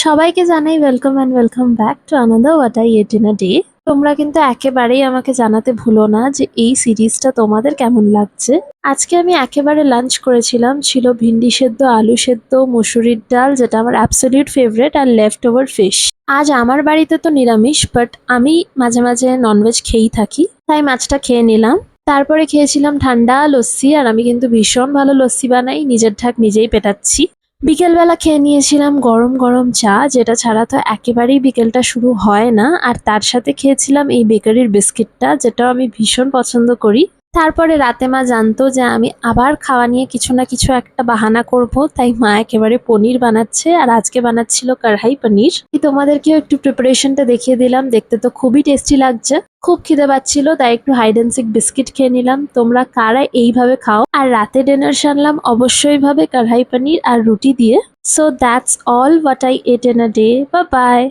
সবাইকে জানাই welcome and welcome back to another what I ate in a day. তোমরা কিন্তু একেবারেই আমাকে জানাতে ভুলো না যে এই সিরিজটা তোমাদের কেমন লাগছে। আজকে আমি একেবারে লাঞ্চ করেছিলাম, ছিল ভিন্ডি সেদ্ধ, আলু সেদ্ধ, মুসুরির ডাল যেটা আমার অ্যাবসলিউট ফেভারিট, আর লেফট ওভার ফিশ। আজ আমার বাড়িতে তো নিরামিষ, বাট আমি মাঝে মাঝে ননভেজ খেয়েই থাকি, তাই মাছটা খেয়ে নিলাম। তারপরে খেয়েছিলাম ঠান্ডা লস্যি, আর আমি কিন্তু ভীষণ ভালো লস্যি বানাই, নিজের ঢাক নিজেই পেটাচ্ছি। বিকেলবেলা খেয়ে নিয়েছিলাম গরম গরম চা, যেটা ছাড়া তো একেবারেই বিকেলটা শুরু হয় না। আর তার সাথে খেয়েছিলাম এই বেকারির বিস্কিটটা, যেটাও আমি ভীষণ পছন্দ করি। তারপরে রাতে মা জানতো যে আমি আবার খাওয়া নিয়ে কিছু না কিছু একটা বাহানা করব, তাই মা একেবারে পনির বানাচ্ছে, আর আজকে বানাচ্ছিল কড়াই পনির। তোমাদেরকেও একটু প্রিপারেশনটা দেখিয়ে দিলাম, দেখতে তো খুবই টেস্টি লাগছে। খুব খিদে পাচ্ছিল, তাই একটু হাইড অ্যান্ড সিক বিস্কিট খেয়ে নিলাম। তোমরা কারা এইভাবে খাও? আর রাতে ডিনার সারলাম অবশ্যই ভাবে কড়াই পনির আর রুটি দিয়ে। So that's all what I ate in a day. Bye bye.